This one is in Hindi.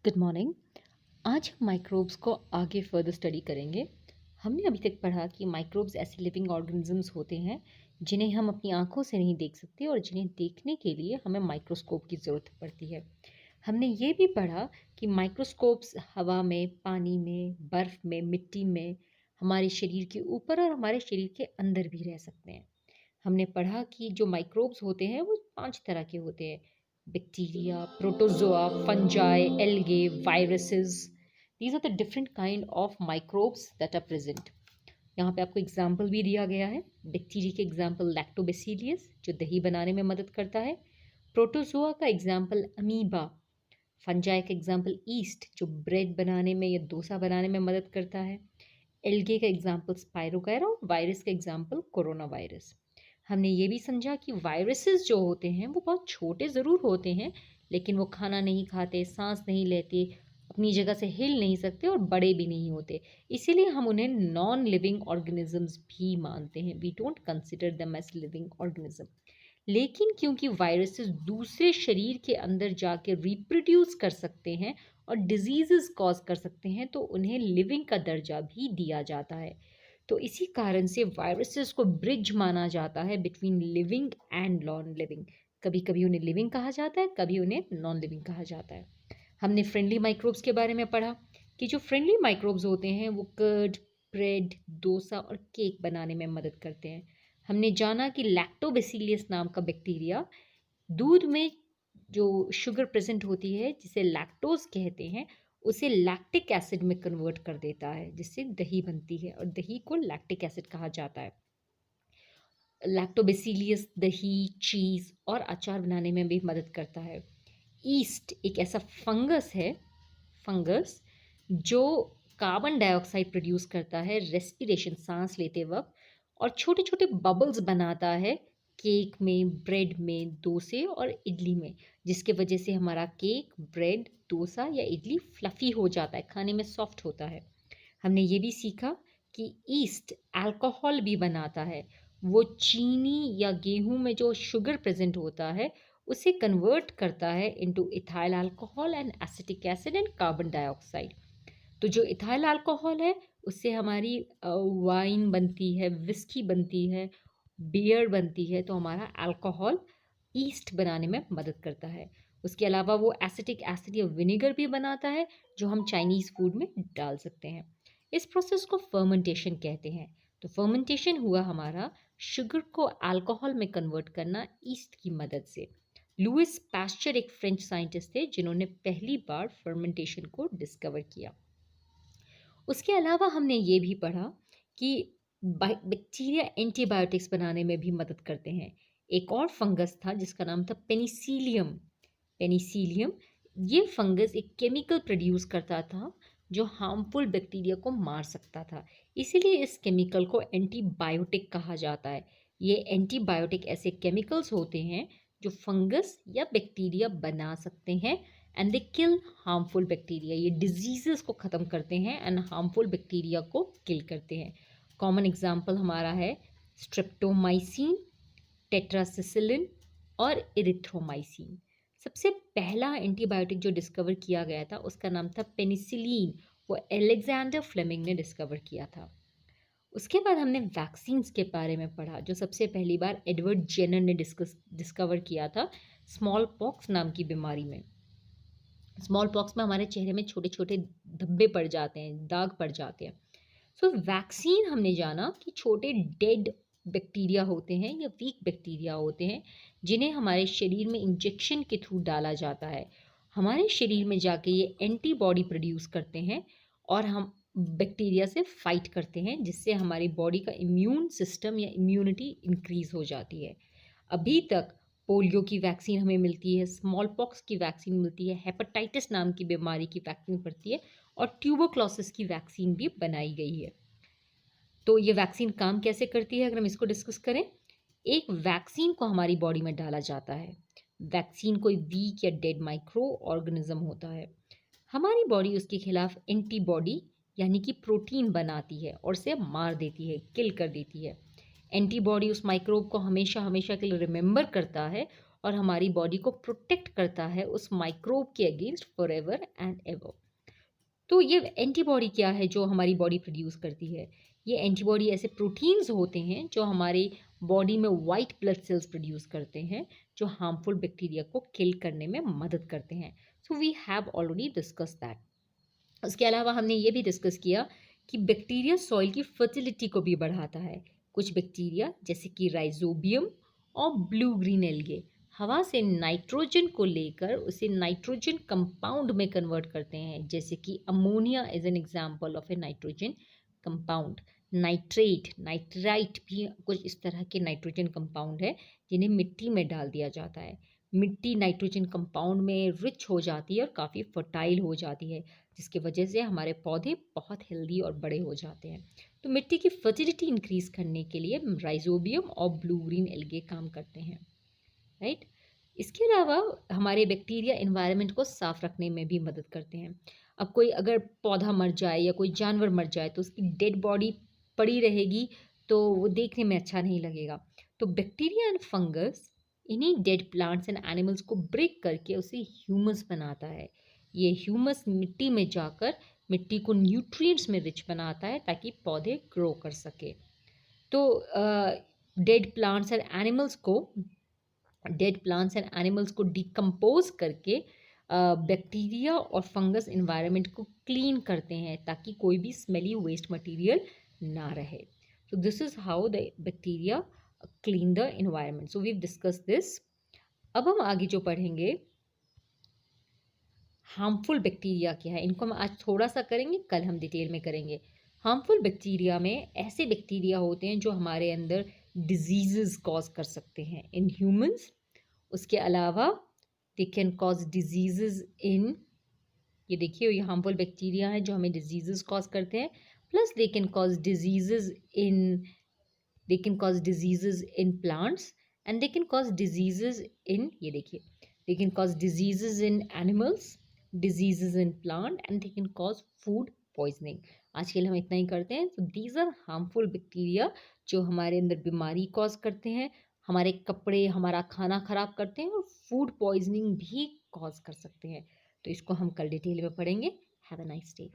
Good morning. आज हम माइक्रोब्स को आगे फर्दर स्टडी करेंगे। हमने अभी तक पढ़ा कि माइक्रोब्स ऐसे लिविंग ऑर्गेनिजम्स होते हैं जिन्हें हम अपनी आंखों से नहीं देख सकते और जिन्हें देखने के लिए हमें माइक्रोस्कोप की ज़रूरत पड़ती है। हमने ये भी पढ़ा कि माइक्रोस्कोप्स हवा में, पानी में, बर्फ़ में, मिट्टी में, हमारे शरीर के ऊपर और हमारे शरीर के अंदर भी रह सकते हैं। हमने पढ़ा कि जो माइक्रोब्स होते हैं वो 5 तरह के होते हैं। Bacteria, protozoa, fungi, algae, viruses. These are the different kind of microbes that are present. यहाँ पे आपको एग्जाम्पल भी दिया गया है। बैक्टीरिया के एग्जाम्पल लैक्टोबैसिलियस जो दही बनाने में मदद करता है। प्रोटोज़ोआ का एग्जाम्पल अमीबा। फंजाई का एग्जाम्पल ईस्ट जो ब्रेड बनाने में या डोसा बनाने में मदद करता है। एल्गे का एग्जाम्पल स्पाइरोगैरा और वायरस का एग्जाम्पल कोरोना वायरस। हमने ये भी समझा कि वायरसेस जो होते हैं वो बहुत छोटे ज़रूर होते हैं, लेकिन वो खाना नहीं खाते, सांस नहीं लेते, अपनी जगह से हिल नहीं सकते और बड़े भी नहीं होते। इसीलिए हम उन्हें नॉन लिविंग ऑर्गेनिजम्स भी मानते हैं। We don't consider them as living organism. लेकिन क्योंकि वायरसेस दूसरे शरीर के अंदर जाके रिप्रोड्यूस कर सकते हैं और डिजीजेस कॉज कर सकते हैं, तो उन्हें लिविंग का दर्जा भी दिया जाता है। तो इसी कारण से वायरसेस को ब्रिज माना जाता है between living and non living. कभी कभी उन्हें लिविंग कहा जाता है, कभी उन्हें नॉन लिविंग कहा जाता है। हमने फ्रेंडली माइक्रोब्स के बारे में पढ़ा कि जो फ्रेंडली माइक्रोब्स होते हैं वो कर्ड, ब्रेड, डोसा और केक बनाने में मदद करते हैं। हमने जाना कि लैक्टोबैसिलियस नाम का बैक्टीरिया दूध में जो शुगर प्रेजेंट होती है जिसे लैक्टोज कहते हैं, उसे लैक्टिक एसिड में कन्वर्ट कर देता है, जिससे दही बनती है और दही को लैक्टिक एसिड कहा जाता है। लैक्टोबैसिलियस दही, चीज़ और अचार बनाने में भी मदद करता है। ईस्ट एक ऐसा फंगस जो कार्बन डाइऑक्साइड प्रोड्यूस करता है रेस्पिरेशन सांस लेते वक्त, और छोटे छोटे बबल्स बनाता है केक में, ब्रेड में, डोसे और इडली में, जिसके वजह से हमारा केक, ब्रेड, डोसा या इडली फ्लफी हो जाता है, खाने में सॉफ्ट होता है। हमने ये भी सीखा कि ईस्ट अल्कोहल भी बनाता है। वो चीनी या गेहूं में जो शुगर प्रेजेंट होता है उसे कन्वर्ट करता है into ethyl alcohol and acetic acid and carbon dioxide. तो जो इथाइल अल्कोहल है उससे हमारी वाइन बनती है, विस्की बनती है, बियर बनती है, तो हमारा अल्कोहल ईस्ट बनाने में मदद करता है। उसके अलावा वो एसिटिक एसिड या विनेगर भी बनाता है जो हम चाइनीज़ फूड में डाल सकते हैं। इस प्रोसेस को फर्मेंटेशन कहते हैं। तो फर्मेंटेशन हुआ हमारा शुगर को अल्कोहल में कन्वर्ट करना ईस्ट की मदद से। लुइस पास्चर एक फ्रेंच साइंटिस्ट थे जिन्होंने पहली बार फर्मेंटेशन को डिस्कवर किया। उसके अलावा हमने ये भी पढ़ा कि बैक्टीरिया एंटीबायोटिक्स बनाने में भी मदद करते हैं। एक और फंगस था जिसका नाम था पेनिसिलियम। पेनिसिलियम ये फंगस एक केमिकल प्रोड्यूस करता था जो हार्मफुल बैक्टीरिया को मार सकता था। इसीलिए इस केमिकल को एंटीबायोटिक कहा जाता है। ये एंटीबायोटिक ऐसे केमिकल्स होते हैं जो फंगस या बैक्टीरिया बना सकते हैं and they kill harmful bacteria. ये डिजीजेस को ख़त्म करते हैं एंड हार्मफुल बैक्टीरिया को किल करते हैं। कॉमन एग्जाम्पल हमारा है स्ट्रेप्टोमाइसिन, टेट्रासिसिलिन और इरिथ्रोमाइसिन। सबसे पहला एंटीबायोटिक जो डिस्कवर किया गया था उसका नाम था पेनिसिलिन। वो अलेक्जेंडर फ्लेमिंग ने डिस्कवर किया था। उसके बाद हमने वैक्सीन्स के बारे में पढ़ा जो सबसे पहली बार एडवर्ड जेनर ने डिस्कवर किया था स्मॉल पॉक्स नाम की बीमारी में। स्मॉल पॉक्स में हमारे चेहरे में छोटे छोटे धब्बे पड़ जाते हैं, दाग पड़ जाते हैं। सो वैक्सीन हमने जाना कि छोटे डेड बैक्टीरिया होते हैं या वीक बैक्टीरिया होते हैं जिन्हें हमारे शरीर में इंजेक्शन के थ्रू डाला जाता है। हमारे शरीर में जाके ये एंटीबॉडी प्रोड्यूस करते हैं और हम बैक्टीरिया से फाइट करते हैं, जिससे हमारी बॉडी का इम्यून सिस्टम या इम्यूनिटी इंक्रीज हो जाती है। अभी तक पोलियो की वैक्सीन हमें मिलती है, स्मॉल पॉक्स की वैक्सीन मिलती है, हेपेटाइटिस नाम की बीमारी की वैक्सीन पड़ती है और ट्यूबरक्लोसिस की वैक्सीन भी बनाई गई है। तो ये वैक्सीन काम कैसे करती है अगर हम इसको डिस्कस करें। एक वैक्सीन को हमारी बॉडी में डाला जाता है। वैक्सीन कोई वीक या डेड माइक्रो ऑर्गेनिज्म होता है। हमारी बॉडी उसके खिलाफ एंटीबॉडी यानी कि प्रोटीन बनाती है और उसे मार देती है, किल कर देती है। एंटीबॉडी उस माइक्रोब को हमेशा हमेशा के लिए रिमेंबर करता है और हमारी बॉडी को प्रोटेक्ट करता है उस माइक्रोब के अगेंस्ट फॉरएवर एंड एवर। तो ये एंटीबॉडी क्या है जो हमारी बॉडी प्रोड्यूस करती है? ये एंटीबॉडी ऐसे प्रोटीन्स होते हैं जो हमारे बॉडी में वाइट ब्लड सेल्स प्रोड्यूस करते हैं, जो हार्मफुल बैक्टीरिया को किल करने में मदद करते हैं। So we have already discuss that. उसके अलावा हमने ये भी डिस्कस किया कि बैक्टीरिया सॉइल की फर्टिलिटी को भी बढ़ाता है। कुछ बैक्टीरिया जैसे कि राइजोबियम और ब्लू ग्रीन एल्गे हवा से नाइट्रोजन को लेकर उसे नाइट्रोजन कंपाउंड में कन्वर्ट करते हैं, जैसे कि ammonia is an example of A nitrogen compound. Nitrate, nitrite भी कुछ इस तरह के नाइट्रोजन कंपाउंड है जिन्हें मिट्टी में डाल दिया जाता है। मिट्टी नाइट्रोजन कंपाउंड में रिच हो जाती है और काफ़ी फर्टाइल हो जाती है, जिसकी वजह से हमारे पौधे बहुत हेल्दी और बड़े हो जाते हैं। तो मिट्टी की फर्टिलिटी इंक्रीज करने के लिए राइजोबियम और ब्लू ग्रीन एल्गे काम करते हैं, राइट। इसके अलावा हमारे बैक्टीरिया एनवायरनमेंट को साफ रखने में भी मदद करते हैं। अब कोई अगर पौधा मर जाए या कोई जानवर मर जाए तो उसकी डेड बॉडी पड़ी रहेगी, तो वो देखने में अच्छा नहीं लगेगा। तो बैक्टीरिया एंड फंगस इन्हीं डेड प्लांट्स एंड एनिमल्स को ब्रेक करके उसे ह्यूमस बनाता है। ये ह्यूमस मिट्टी में जाकर मिट्टी को न्यूट्रिएंट्स में रिच बनाता है ताकि पौधे ग्रो कर सके। तो डेड प्लांट्स एंड एनिमल्स को डिकम्पोज करके बैक्टीरिया और फंगस इन्वायरमेंट को क्लीन करते हैं ताकि कोई भी स्मेली वेस्ट मटेरियल ना रहे। So this is how the bacteria clean the environment. So we've discussed this. अब हम आगे जो पढ़ेंगे हार्मफुल बैक्टीरिया क्या है, इनको हम आज थोड़ा सा करेंगे, कल हम डिटेल में करेंगे। हार्मफुल बैक्टीरिया में ऐसे बैक्टीरिया होते हैं जो हमारे अंदर डिजीजेस कॉज कर सकते हैं इन ह्यूमंस। उसके अलावा they can cause diseases in, ये देखिए ये हार्मफुल बैक्टीरिया है जो हमें डिजीजेस कॉज करते हैं। Plus they can cause diseases in, they can cause diseases in plants and they can cause diseases in, ये देखिए, they can cause diseases in animals, diseases in plant and they can cause food poisoning। आज के लिए हम इतना ही करते हैं। तो these are harmful bacteria जो हमारे अंदर बीमारी कॉज करते हैं, हमारे कपड़े, हमारा खाना खराब करते हैं और फूड पॉइजनिंग भी कॉज कर सकते हैं। तो इसको हम कल डिटेल में पढ़ेंगे। Have a nice day.